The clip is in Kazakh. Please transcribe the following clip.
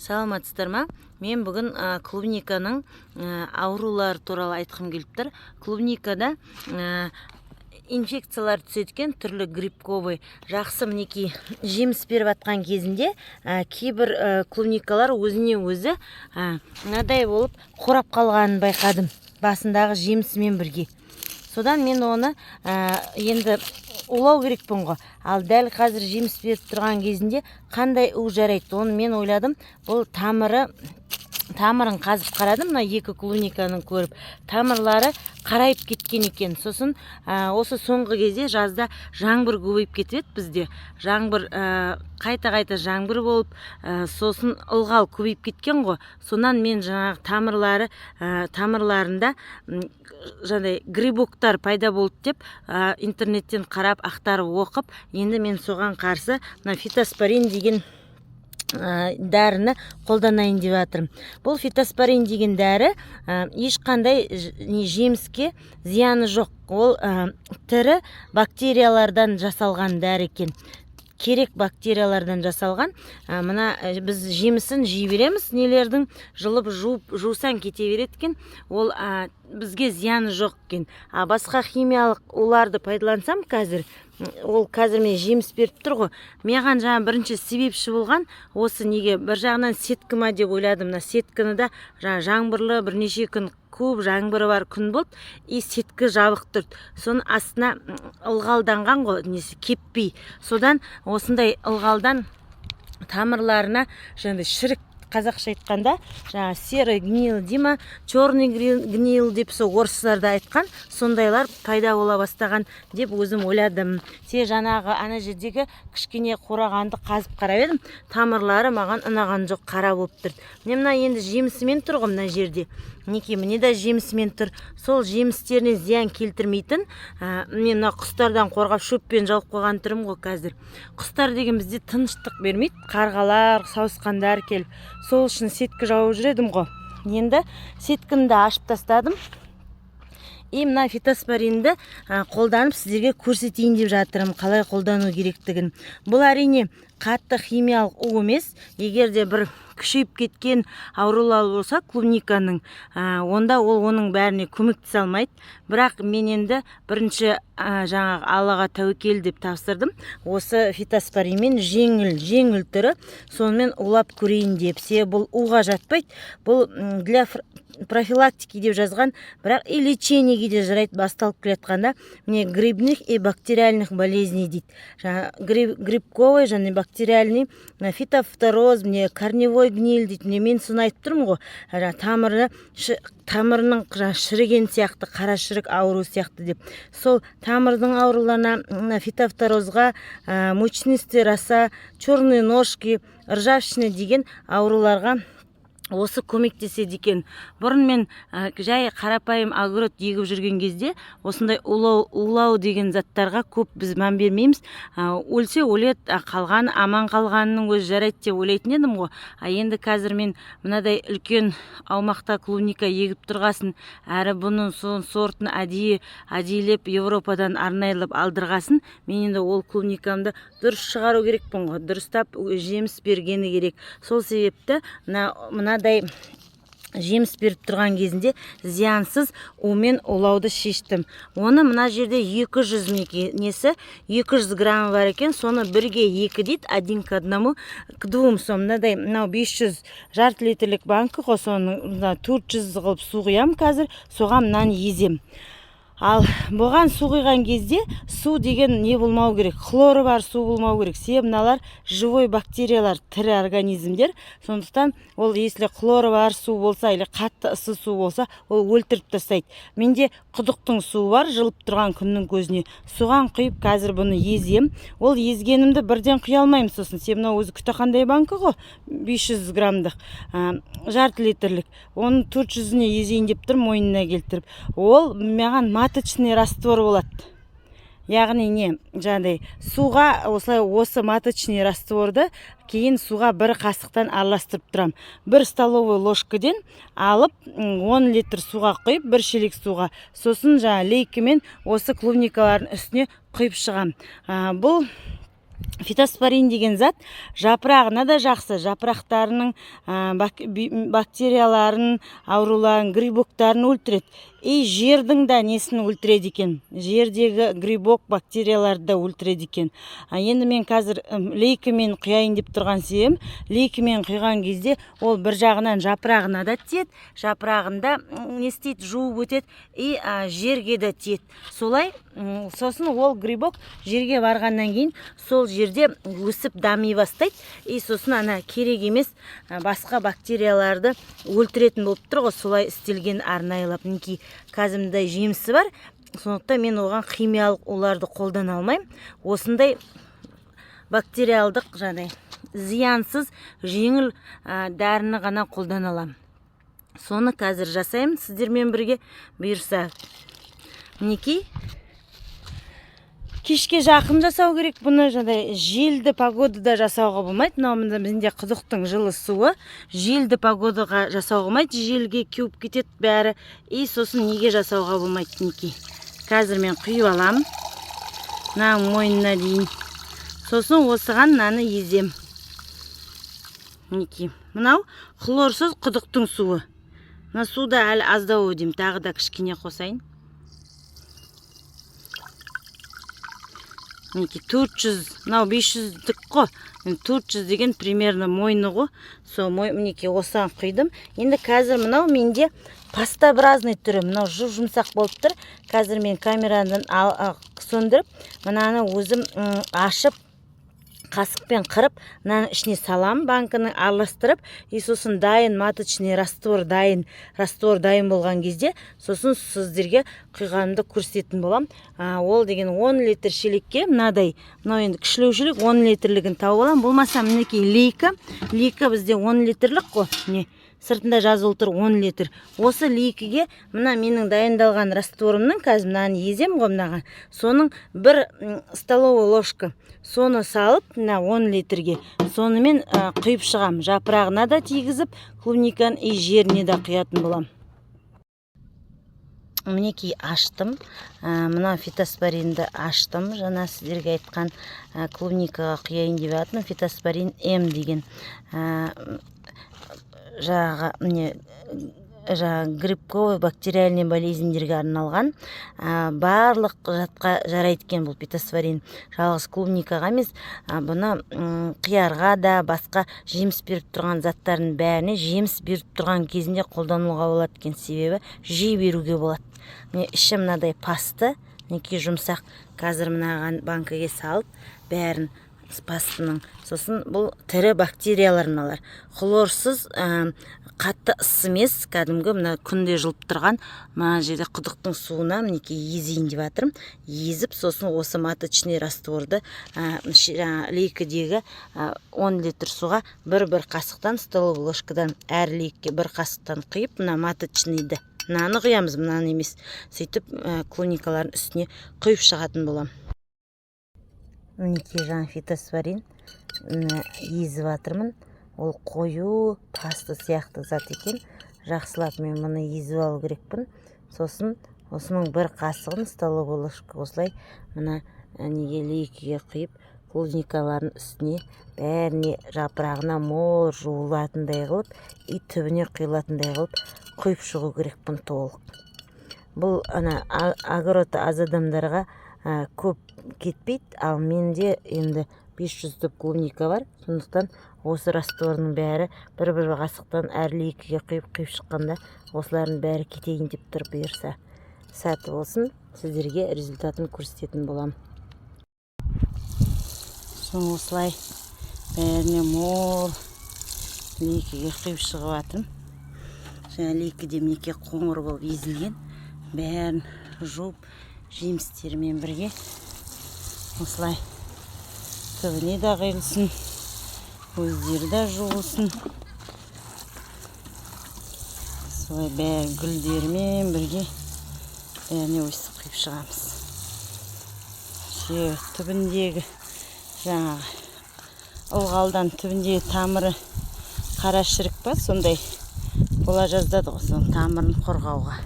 Саламатсыздар ма? Мен бүгін клубниканың аурулары туралы айтқым келіп тұр. Клубникада инфекциялар түсеткен түрлі грибковый жақсы мінекей жеміс беріп атқан кезінде кейбір клубникалар өзіне өзі мынадай болып қурап қалғанын байқадым, басындағы жемісімен бірге. Содан мен оны енді улау керекпін ғой. Ал дәл қазір жеміс беріп тұрған кезінде қандай у жарайды? Оны мен ойладым, бұл тамырын қазып қарадым, мына екі клубниканың көріп, тамырлары қарайып кеткен екен. Сосын осы соңғы кезде жазда жаңбыр көбейіп кетеді бізде. Жаңбыр қайта жаңбыр болып, сосын ылғал көбейіп кеткен ғой. Сонан мен жаңағы тамырларында жаңағыдай грибоктар пайда болды деп интернеттен қарап, ақтарып оқып, енді мен соған қарсы фитоспорин деген дәріні қолданайын деп жатырмын. Бұл фитоспорин деген дәрі ешқандай жеміске зияны жоқ. Ол тірі бактериялардан жасалған дәрі екен. Керек бактериялардан жасалған. Мына біз жемісін жей береміз, нелердің жылып жусан кете береді екен. Ол бізге зияны жоқ екен. Басқа химиялық уларды пайдалансам қазір, ол қазір мен жеміс беріп тұр ғой. Маған жаңа бірінші себепші болған осы неге бір жағынан сеткі ма деп ойладым. Мына сеткіні да жаңбырлы бірнеше күн көп жаңбыры бар күн болды, сеткі жабық тұрды. Соның астына ылғалданған ғой, несі кеппей. Содан осындай ылғалдан тамырларына жаңағыдай шірік, қазақша айтқанда жаңа серый гнил дейма, черный гнил деп сол орыстарда айтқан, сондайлар пайда бола бастаған деп өзім ойладым. Жаңағы ана жердегі кішкене қурағанды қазып қарап едім, тамырлары маған ұнаған жоқ, қара болып тұр. Мен мына енді жемісімен тұр ғой, мына жерде. Неке міне де жемісімен тұр. Сол жемістеріне зиян келтірмейтін, мен мына құстардан қорғап шөппен жауып қойған тұрым ғой қазір. Құстар деген бізде тыныштық бермейді, қарғалар, сауысқандар келіп. Сол үшін сеткі жауып жүредім ғой. Енді сеткімді ашып тастадым. Мына фитоспоринді қолданып сіздерге көрсетейін деп жатырмын, қалай қолдану керектігін. Бұл әрине қатты химиялық у емес. Егер де бір күшейіп кеткен аурулар болса клубниканың, онда ол оның бәріне көмектесе алмайды. Бірақ мен енді бірінші жаңағы Аллаға тәуекел деп тапсырдым. Осы фитоспоринмен жеңіл түрі, сонымен улап көрейін деп. Бұл уға жатпайды. Бұл для профилактики деп жазған, бірақ и лечениеге де жарайды. Басталып келатқанда міне грибных и бактериальных болезней дейді. Грибковый және бактериальный фитофтороз, міне корневой гниль дейді. Мен соны айтып тұрмын ғой, тамырының шіріген сияқты, қара шірік ауру сияқты деп. Сол тамырдың ауруларына фитофторозға, мучнистый роса, черные ножки, ржавчина деген ауруларға осы көмектеседі екен. Бұрын мен жай қарапайым огород егіп жүрген кезде осындай улау деген заттарға көп біз мән бермейміз. Өлсе өледі, қалған аман қалғанының өзі жарайды деп ойлайтын едім ғой. Енді қазір мен мынадай үлкен аумақта клубника егіп тұрғасын, әрі бұның сортын әдейілеп Европадан арнайылып алдырғасын, мен енді ол клубникамды дұрыс шығару керекпін ғой, дұрыстап жеміс бергені керек. Сол себепті мынадай жеміс беріп тұрған кезінде зиянсыз умен улауды шештім. Оны мына жерде 200 грамм бар екен, соны 1-2 дейді, 1 к 2 сом. Мынадай 500 жарты литрлік банкі ғой, соны 400 қылып су құям қазір, соған мынаны езем. Ал бұған су құйған кезде су деген не болмау керек, хлоры бар су болмау керек. Себебі мыналар живой бактериялар, тірі организмдер. Сондықтан ол если хлоры бар су болса, или қатты ысы су болса, ол өлтіріп тастайды. Менде құдықтың суы бар, жылып тұрған күннің көзіне. Суған құйып қазір бұны езем. Ол езгенімді бірден құя алмаймын, сосын. Себебі өзі күтіқандай банкі ғой, 500 граммдық, жарты литрлік. Оның 400-іне езейін деп тұр, мойнына келтіріп. Ол маған маточный раствор болады. Яғни не, жаңағыдай суға осы маточный растворды кейін суға бір қасықтан араластырып тұрам. 1 столовый ложкадан алып 10 литр суға құйып, 1 шелек суға. Сосын жаңа лейкімен осы клубникалардың үстіне құйып шығам. Бұл Фитоспорин деген зат жапырағына да жақсы, жапырақтарының бактерияларын, ауруларын, грибоктарын өлтіреді. И жердің да несін өлтіреді екен. Жердегі грибок бактерияларды да өлтіреді екен. Енді мен қазір лейкімен құяйын деп тұрған себебім, лейкімен құйған кезде ол бір жағынан жапырағына да тиеді, жапырағында не істейді, жуып өтеді, и жерге де тиеді. Солай, сосын ол грибок жерге барғаннан кейін сол жерде өсіп дами бастайды, и сосын ана керек емес басқа бактерияларды өлтіретін болып тұр ғой. Солай істелген арнайылап. Мінекей қазір жемісі бар, сондықтан мен оған химиялық оларды қолдана алмаймын. Осындай бактериалдық зиянсыз жеңіл дәріні ғана қолдана аламын. Соны қазір жасаймын сіздермен бірге. Бұйырса, мінекей кешке жақын жасау керек. Бұны желді погодада жасауға болмайды. Мына бізде құдықтың жылы суы. Желді погодаға жасауға болмайды. Желге кеуіп кетеді бәрі. И сосын неге жасауға болмайды. Мінекей қазір мен құйып аламын. Мына мойнына дейін. Сосын осыған мынаны езем. Мінекей. Мынау хлорсыз құдықтың суы. Мына суда әлі аздау деймін. Тағы да кішкене қосайын. Мінекей 400, мынау 500-дік қой. 400 деген примерно мойны ғой. Сол мінекей осыған құйдым. Енді қазір мынау менде пастообразный түрі. Мынау жұмсақ болып тұр. Қазір мен камерадан сөндіріп, мынаны өзім ашып, қасықпен қырып, мынаны ішіне салам, банканы араластырып, и сосын дайын маточный раствор дайын болған кезде, сосын сіздерге құйғанымды көрсететін болам. Ол деген 10 литр шелекке, мынадай, мынау енді кішілеу шелек 10 литрлігін тауып алам. Болмаса мінекей лейка бізде 10 литрлік қой. Не? Сыртында жазылып тұр 10 литр. Осы лейкіге мына менің дайындалған растворымның, қазір мынаны езем ғой мынаған. Соның бір столовый ложка. Соны салып, мына 10 литрге. Сонымен құйып шығам. Жапырағына да тигізіп, клубниканың и жеріне де құятын болам. Мінекей аштым. Мына фитоспоринді аштым. Жаңа сіздерге айтқан клубникаға құяйын деп жатырмын. Фитоспорин М деген. Грибковый бактериальный болезньдерге арналған, барлық жатқа жарайды екен бұл фитоспорин. Жалғыз клубникаға емес, бұны қиярға да, басқа жеміс беріп тұрған заттардың бәріне жеміс беріп тұрған кезінде қолдануға болады екен. Себебі жей беруге болады. Міне іші мынадай пасты, неке жұмсақ. Қазір мынаған банкаға салып, бәрін пастының. Сосын бұл тірі бактерияларыналар. Хлорсыз қатты ысымес, кәдімгі мына күнде жылып тұрған мына жерде құдықтың суына мінекей езейін деп жатырмын. Езіп, сосын осы маточный растворды лейкідегі 10 литр суға бір қасықтан, столовый ложкадан әр лейкке бір қасықтан құйып, мына маточныйды. Мынаны құямыз, мынаны емес. Сөйтіп клубникалардың үстіне құйып шығатын болам. Мінекей фитоспорин езіп жатырмын. Ол қою пасты сияқты зат екен. Жақсылап мен мұны езіп алу керекпін. Сосын осының бір қасығын столовый ложка осылай мына неге лейкіге құйып, клубникалардың үстіне бәріне жапырағына мол жуылатындай қылып, и түбіне құйылатындай қылып құйып шығу керекпін толық. Бұл огород аз адамдарға көп кетпейді, ал менде енді 500 түп клубника бар. Сондықтан осы растворының бәрі бір қасықтан әр лейкіге құйып шыққанда осылардың бәрі кетейін деп тұр. Бұйырса сәті болсын, сіздерге результатын көрсететін болам. Соң осылай бәріне мол лейкіге құйып шығып жатырмын. Жаңа лейкіде мінекей қоңыр болып езілген, бәрін жуып жемістерімен бірге осылай түбіне де құйылсын, өздері де жуылсын. Солай бәрі гүлдерімен бірге бәріне өстіп құйып шығамыз. Түбіндегі жаңағы ылғалдан түбіндегі тамыры қара шірік па, сондай бола жаздады ғой, соның тамырын қорғауға.